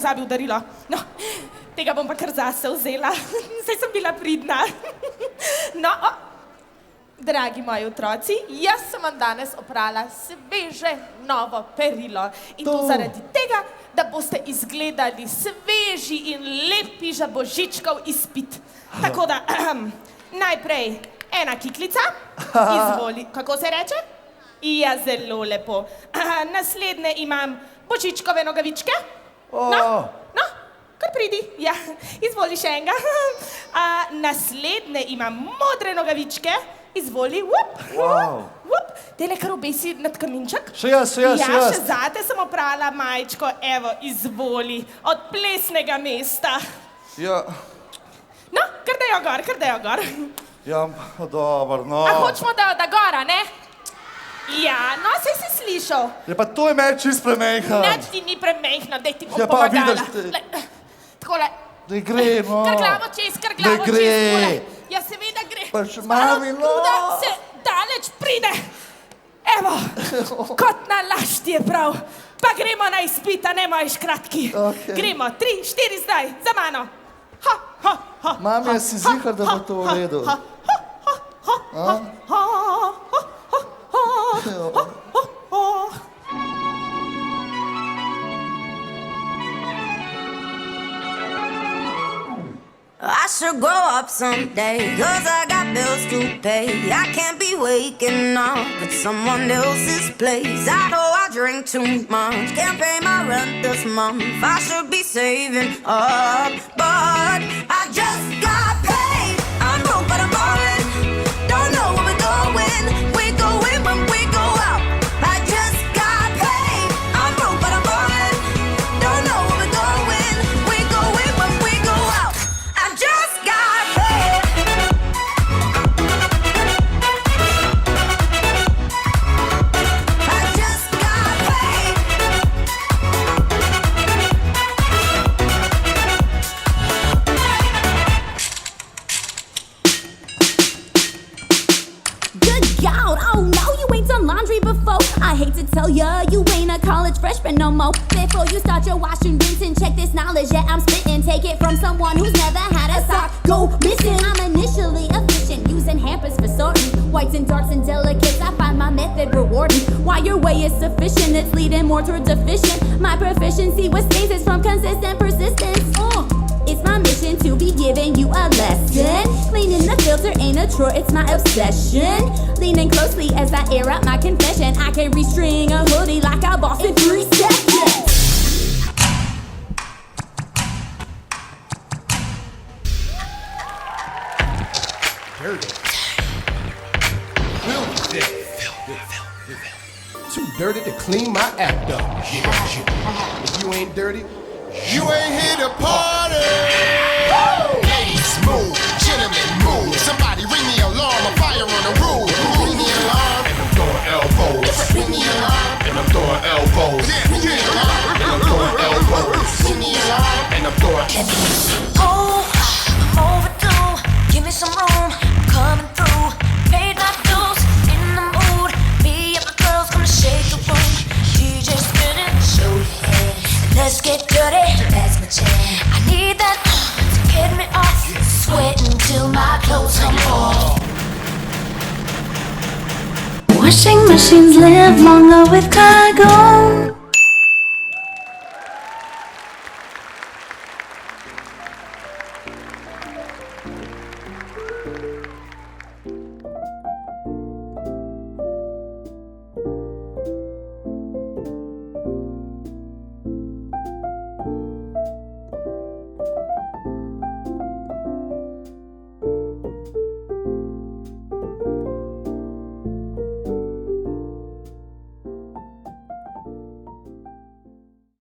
pozabil darilo. No, tega bom pa kar zase vzela. Saj sem bila pridna. No, dragi moji otroci, jaz sem vam danes oprala sveže novo perilo. In to zaradi tega, da boste izgledali sveži in lepi za božičkov izpit. Tako da, najprej ena kiklica, izvoli, kako se reče? Ja, zelo lepo. Naslednje imam božičkove nogavičke. No, kar pridi. Ja, izvoli še enega. Naslednje imam modre nogavičke. Izvoli, dele kar obesi nad kaminček. Še jaz. Ja, še zate sem oprala majčko, evo, izvoli, od plesnega mesta. Ja. No, kar dajo gor. Ja, dobro, no. A hočemo da gora, ne? Ja, no, saj si slišal. Ja, pa to je meni čist premejhan. Nič ti ni premejhno, daj ti bom Ja, pa pomagala. vidiš, Takole. Ne gre, no. Kar glavo čez, Ne gre. Ja, seveda gre. Pa še mami, no. Da se daleč pride. Evo, kot na lašt je prav. Pa gremo na izpita, ne moji škratki. Okay. Gremo, 3, 4 zdaj, za mano. Mami, jaz si zihar, da bo to v redu. I should grow up someday, 'cause I got bills to pay. I can't be waking up at someone else's place. I know I drink too much, can't pay my rent this month. I should be saving up, but I just got paid. I'm broke but I'm ballin', don't know where we're going. We go in when we go out. I just got paid. I'm broke but I'm ballin', don't know where we're going. We go in when we go out. I just got paid. I just got paid. Good God, oh no, you ain't done laundry before. I hate to tell ya, you ain't a college freshman no more. Before you start your washing, rinsing, check this knowledge that I'm spitting. Take it from someone who's never had a sock go missing. I'm initially efficient, using hampers for sorting whites and darks and delicates. I find my method rewarding. While your way is sufficient, it's leading more towards efficient. My proficiency with space is from consistent persistence. It's my mission to be giving you a lesson. Cleaning the filter ain't a chore, it's my obsession. Leaning closely as I air out my confession. I can restring a hoodie like a boss in 3 seconds. Dirty. Too dirty to clean my act up. If you ain't dirty, You ain't here to party. Ladies move, gentlemen move. Somebody ring the alarm, a fire on the roof. Ring the alarm, and I'm throwing elbows. ring the alarm, And I'm throwing elbows. ring the alarm, And I'm throwing elbows. ring the alarm. And I'm throwing. Oh, I'm overdue. Give me some room. I'm coming through. Paid my dues. In the mood. Me and my girls gonna shake the room. DJ spinning. Show your head. Let's get dirty. That's my jam. I need that to get me off. Sweating till my clothes come off. Washing machines live longer with color.